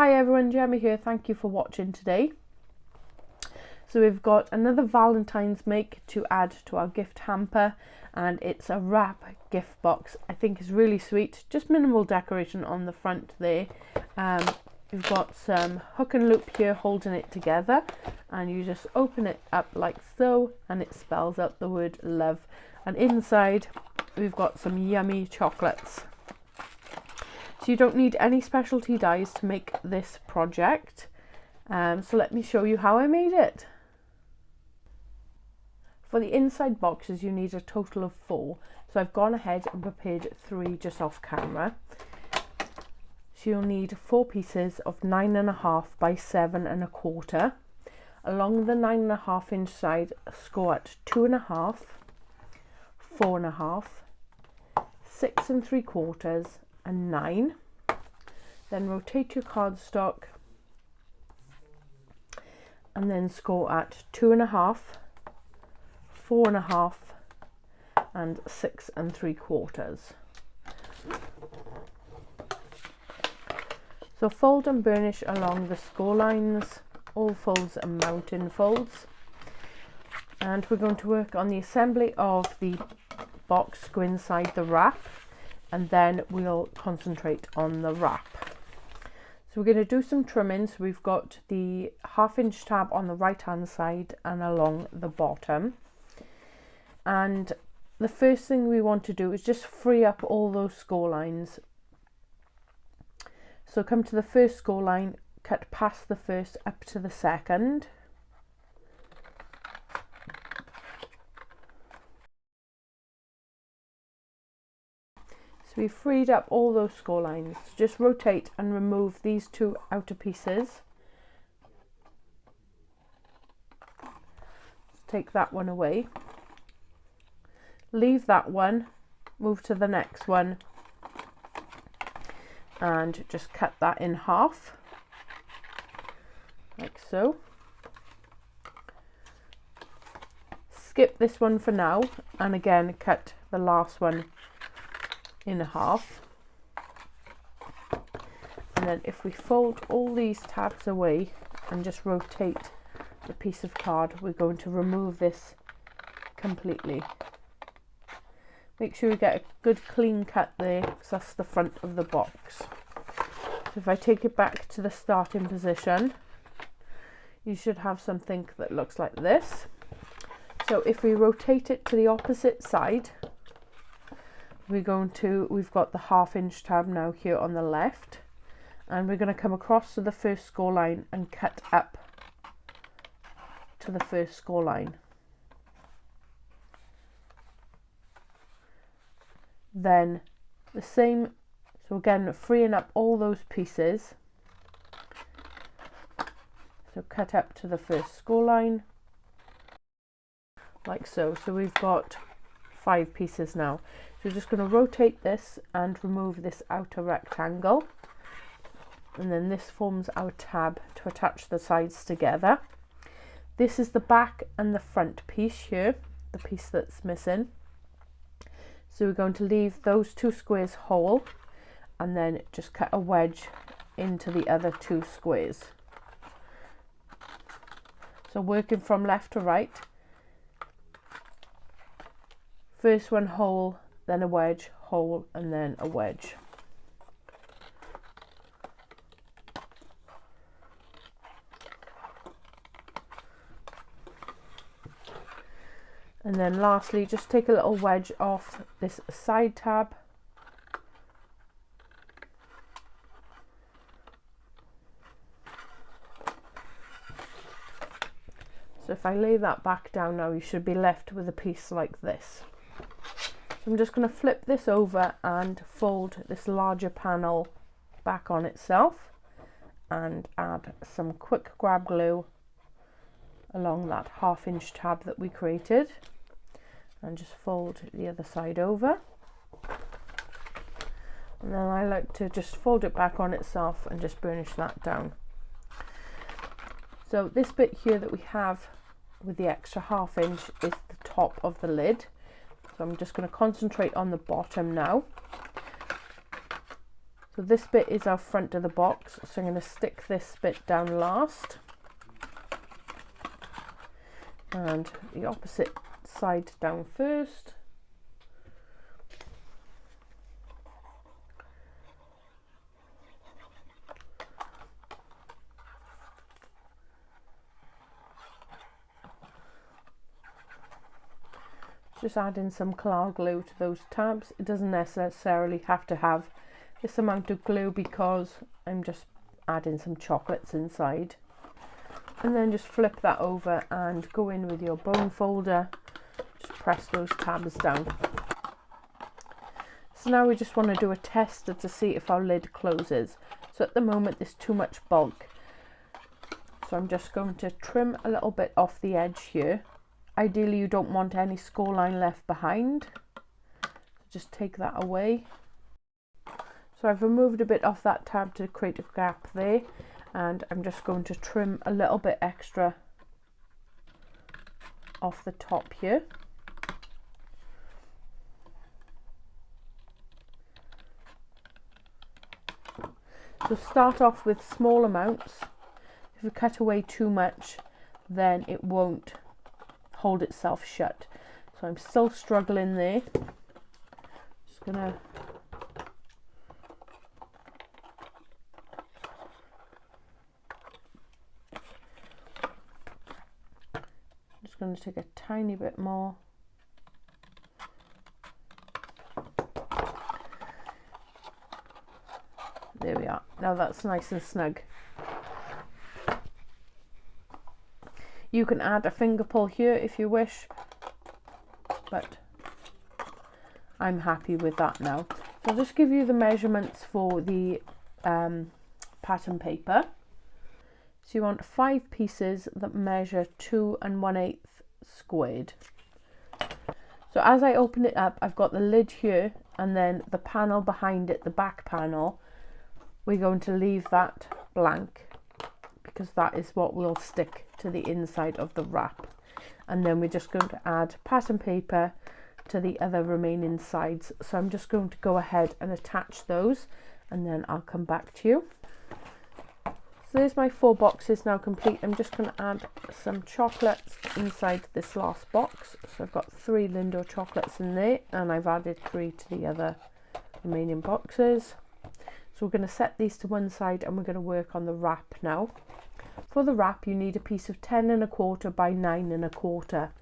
Hi everyone, Gemma here. Thank you for watching today. So we've got another Valentine's make to add to our gift hamper, and it's a wrap gift box. I think it's really sweet, just minimal decoration on the front there. We've got some hook and loop here holding it together, and you just open it up like so and it spells out the word love. And inside we've got some yummy chocolates. So you don't need any specialty dies to make this project. So let me show you how I made it. For the inside boxes you need a total of 4. So I've gone ahead and prepared 3 just off camera. So you'll need 4 pieces of 9.5 by 7.25. Along the 9.5 inch side, score at 2.5, 4.5, 6 3/4 and 9. Then rotate your cardstock and then score at 2.5, 4.5 and 6 3/4. So fold and burnish along the score lines. All folds are mountain folds, and we're going to work on the assembly of the box go inside the wrap, and then we'll concentrate on the wrap. So we're going to do some trimming. So we've got the 1/2 inch tab on the right hand side and along the bottom, and the first thing we want to do is just free up all those score lines. So come to the first score line, cut past the first up to the second. So we've freed up all those score lines. Just rotate and remove these 2 outer pieces. Take that one away. Leave that one, move to the next one, and just cut that in half, like so. Skip this one for now, and again cut the last one in half. And then if we fold all these tabs away and just rotate the piece of card, we're going to remove this completely. Make sure you get a good clean cut there, because that's the front of the box. So if I take it back to the starting position, you should have something that looks like this. So if we rotate it to the opposite side, we've got the 1/2 inch tab now here on the left, and we're going to come across to the first score line and cut up to the first score line. Then the same, so again freeing up all those pieces, so cut up to the first score line like so. So we've got 5 pieces now. So we're just going to rotate this and remove this outer rectangle, and then this forms our tab to attach the sides together. This is the back and the front piece here, the piece that's missing. So we're going to leave those 2 squares whole, and then just cut a wedge into the other 2 squares. So working from left to right, first one whole, then a wedge, whole, and then a wedge. And then lastly, just take a little wedge off this side tab. So if I lay that back down now, you should be left with a piece like this. So I'm just going to flip this over and fold this larger panel back on itself, and add some quick grab glue along that 1/2 inch tab that we created, and just fold the other side over. And then I like to just fold it back on itself and just burnish that down. So this bit here that we have with the extra 1/2 inch is the top of the lid. So I'm just going to concentrate on the bottom now. So this bit is our front of the box, so I'm going to stick this bit down last, and the opposite side down first. Just adding some claw glue to those tabs. It doesn't necessarily have to have this amount of glue because I'm just adding some chocolates inside. And then just flip that over and go in with your bone folder. Just press those tabs down. So now we just want to do a tester to see if our lid closes. So at the moment there's too much bulk. So I'm just going to trim a little bit off the edge here. Ideally you don't want any score line left behind. So just take that away. So I've removed a bit off that tab to create a gap there, and I'm just going to trim a little bit extra off the top here. So start off with small amounts. If you cut away too much, then it won't hold itself shut. So I'm still struggling there. Just going to take a tiny bit more. There we are. Now that's nice and snug. You can add a finger pull here if you wish, but I'm happy with that now. So I'll just give you the measurements for the pattern paper. So you want 5 pieces that measure 2 1/8 squared. So as I open it up, I've got the lid here and then the panel behind it, the back panel. We're going to leave that blank because that is what will stick to the inside of the wrap. And then we're just going to add pattern paper to the other remaining sides. So I'm just going to go ahead and attach those and then I'll come back to you. So there's my 4 boxes now complete. I'm just going to add some chocolates inside this last box. So I've got 3 Lindor chocolates in there and I've added 3 to the other remaining boxes. So we're going to set these to one side and we're going to work on the wrap now. For the wrap you need a piece of 10 1/4 by 9 1/4.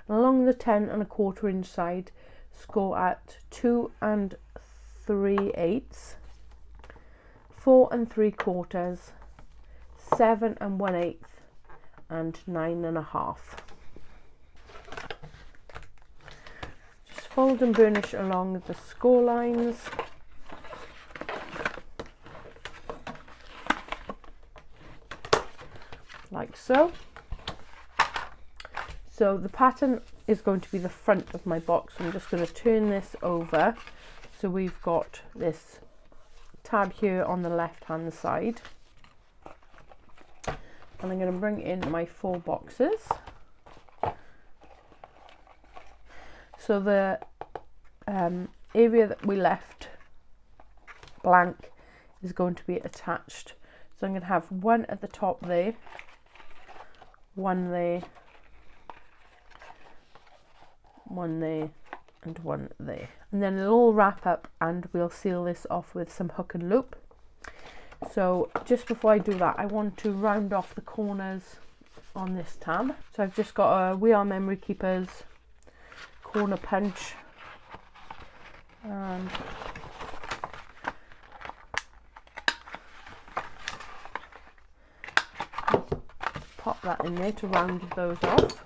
And along the 10 1/4 inch side, score at 2 3/8, 4 3/4, 7 1/8, and 9 1/2. Just fold and burnish along the score lines. Like so. So the pattern is going to be the front of my box. I'm just going to turn this over so we've got this tab here on the left hand side, and I'm going to bring in my 4 boxes. So the area that we left blank is going to be attached. So I'm going to have one at the top there, one there, one there, and one there. And then it'll all wrap up and we'll seal this off with some hook and loop. So just before I do that, I want to round off the corners on this tab. So I've just got a We Are Memory Keepers corner punch, and pop that in there to round those off.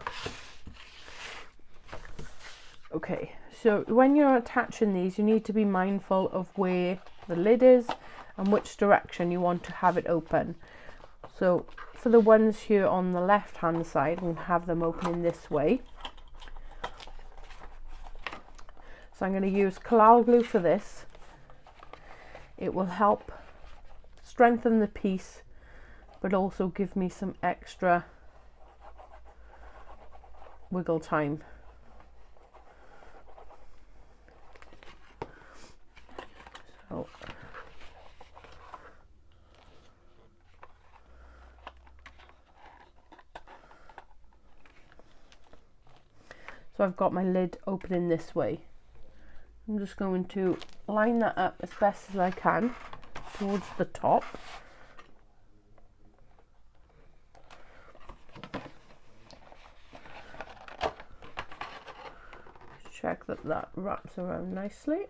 Okay, so when you're attaching these, you need to be mindful of where the lid is and which direction you want to have it open. So for the ones here on the left hand side, I'm going to have them opening this way. So I'm going to use Collal glue for this. It will help strengthen the piece, but also give me some extra wiggle time. So So I've got my lid opening this way. I'm just going to line that up as best as I can towards the top. Check that that wraps around nicely.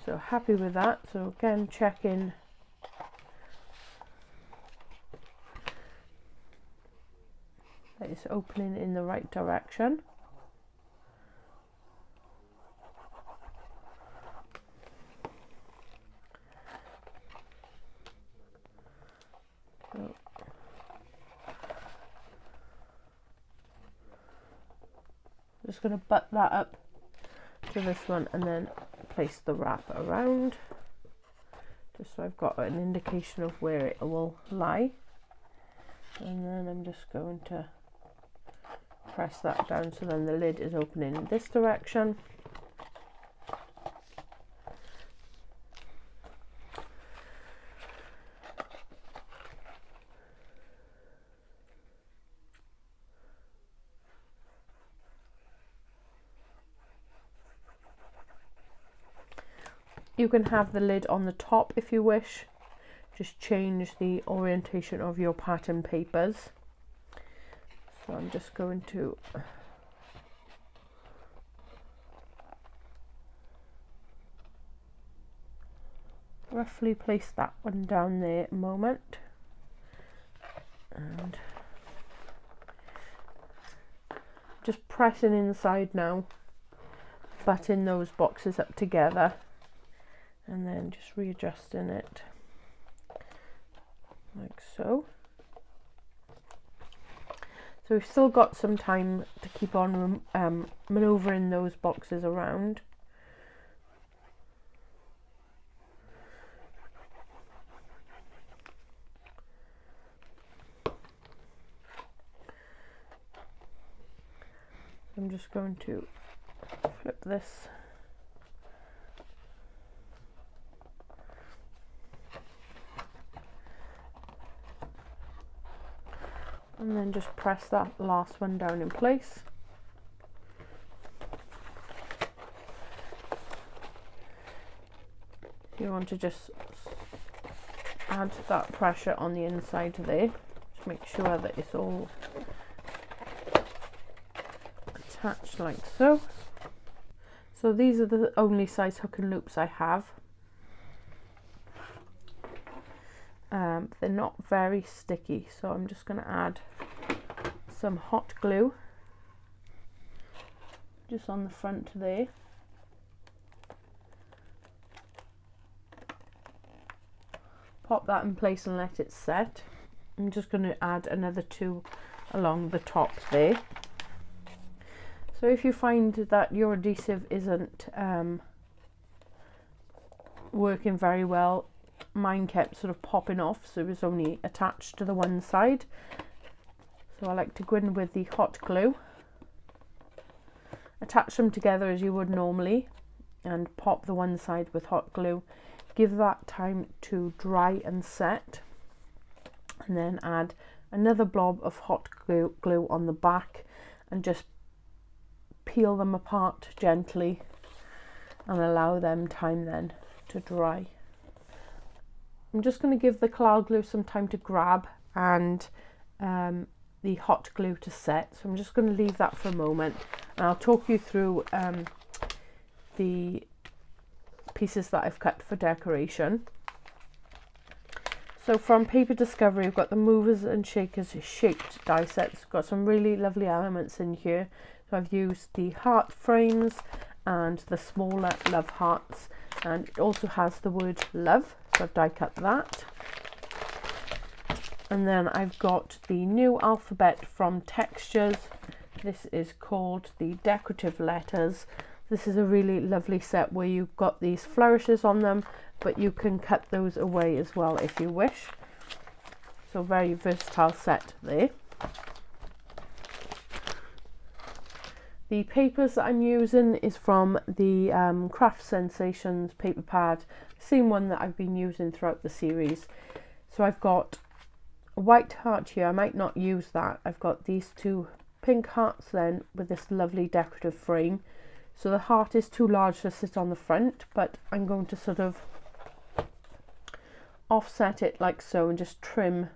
So happy with that. So again, checking that it's opening in the right direction. So just going to butt that up to this one and then place the wrap around, just so I've got an indication of where it will lie. And then I'm just going to press that down so then the lid is opening in this direction. You can have the lid on the top if you wish, just change the orientation of your pattern papers. So I'm just going to roughly place that one down there a moment, and just pressing inside now, butting those boxes up together, and then just readjusting it like so. So we've still got some time to keep on manoeuvring those boxes around. I'm just going to flip this . And then just press that last one down in place. You want to just add that pressure on the inside there. Just make sure that it's all attached like so. So these are the only size hook and loops I have. They're not very sticky, so I'm just going to add some hot glue just on the front there. Pop that in place and let it set. I'm just going to add another 2 along the top there. So if you find that your adhesive isn't working very well, mine kept sort of popping off, so it was only attached to the one side. So I like to go in with the hot glue, attach them together as you would normally, and pop the one side with hot glue. Give that time to dry and set, and then add another blob of hot glue on the back and just peel them apart gently and allow them time then to dry. I'm just going to give the claw glue some time to grab and the hot glue to set. So I'm just going to leave that for a moment, and I'll talk you through the pieces that I've cut for decoration. So from Paper Discovery, I've got the movers and shakers shaped die sets. Got some really lovely elements in here. So I've used the heart frames and the smaller love hearts, and it also has the word love, so I've die cut that. And then I've got the new alphabet from Textures. This is called the Decorative Letters. This is a really lovely set where you've got these flourishes on them, but you can cut those away as well if you wish. So very versatile set there. The papers that I'm using is from the Craft Sensations paper pad, same one that I've been using throughout the series. So I've got a white heart here, I might not use that. I've got these two pink hearts then with this lovely decorative frame. So the heart is too large to sit on the front, but I'm going to sort of offset it like so and just trim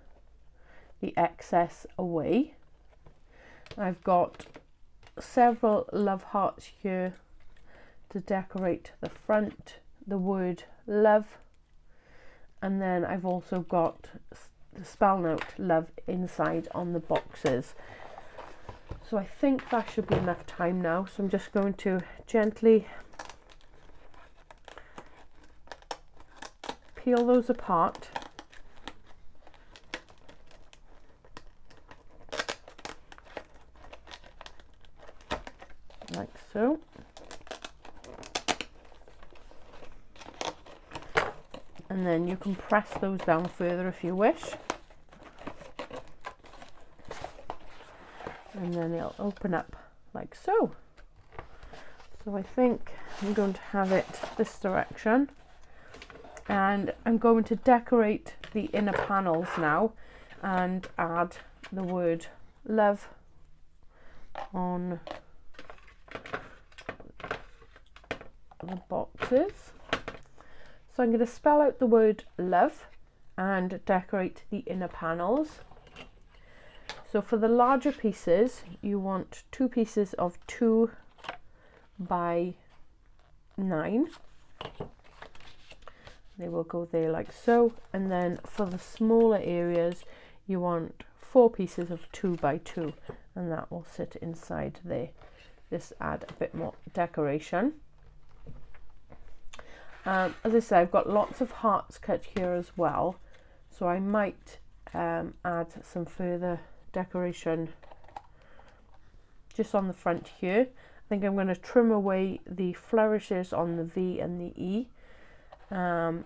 the excess away. I've got several love hearts here to decorate the front, the word love, and then I've also got the spell note love inside on the boxes. So I think that should be enough time now, so I'm just going to gently peel those apart. Like so. And then you can press those down further if you wish. And then it'll open up like so. So I think I'm going to have it this direction. And I'm going to decorate the inner panels now and add the word love on the boxes. So I'm going to spell out the word love and decorate the inner panels. So for the larger pieces, you want 2 pieces of 2 by 9. They will go there like so. And then for the smaller areas, you want 4 pieces of 2 by 2, and that will sit inside there. Just add a bit more decoration. As I said, I've got lots of hearts cut here as well, so I might add some further decoration just on the front here. I think I'm going to trim away the flourishes on the V and the E. So I'm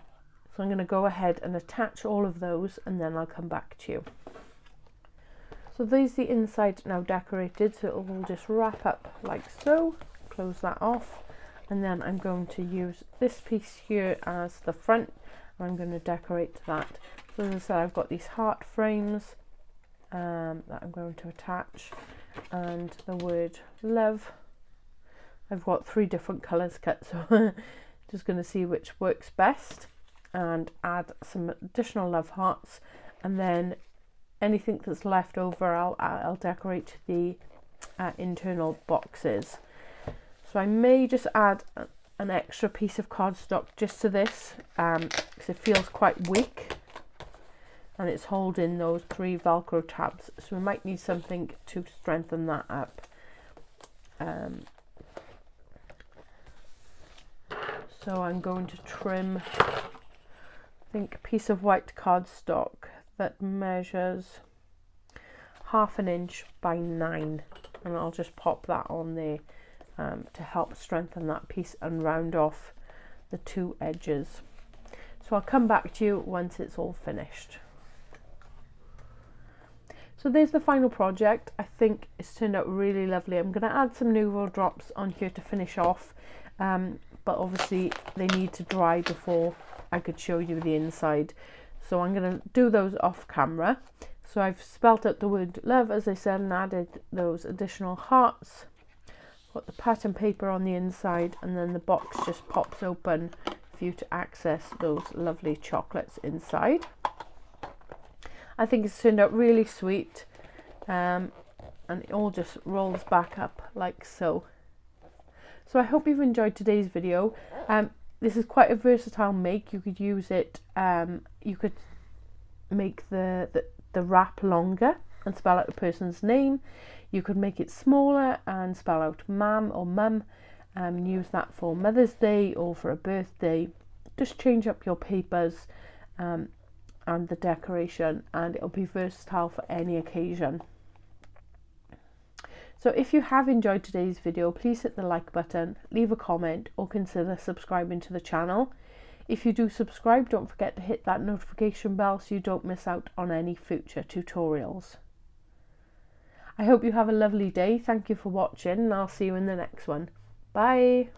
going to go ahead and attach all of those, and then I'll come back to you. So there's the inside now decorated, so it will just wrap up like so. Close that off. And then I'm going to use this piece here as the front, and I'm going to decorate that. So as I said, I've got these heart frames that I'm going to attach, and the word love. I've got 3 different colours cut, so just going to see which works best, and add some additional love hearts, and then anything that's left over I'll decorate the internal boxes. So I may just add an extra piece of cardstock just to this, because it feels quite weak and it's holding those 3 Velcro tabs, so we might need something to strengthen that up. So I'm going to trim, I think, a piece of white cardstock that measures 1/2 inch by 9, and I'll just pop that on there to help strengthen that piece and round off the 2 edges. So I'll come back to you once it's all finished. So there's the final project. I think it's turned out really lovely. I'm going to add some Nouveau drops on here to finish off, but obviously they need to dry before I could show you the inside. So I'm going to do those off camera. So I've spelt out the word love, as I said, and added those additional hearts. Got the pattern paper on the inside, and then the box just pops open for you to access those lovely chocolates inside. I think it's turned out really sweet, and it all just rolls back up like so. So I hope you've enjoyed today's video. This is quite a versatile make. You could use it, you could make the wrap longer and spell out a person's name. You could make it smaller and spell out mam or mum, and use that for Mother's Day or for a birthday. Just change up your papers and the decoration, and it'll be versatile for any occasion. So if you have enjoyed today's video, please hit the like button, leave a comment, or consider subscribing to the channel. If you do subscribe, don't forget to hit that notification bell so you don't miss out on any future tutorials. I hope you have a lovely day. Thank you for watching, and I'll see you in the next one. Bye.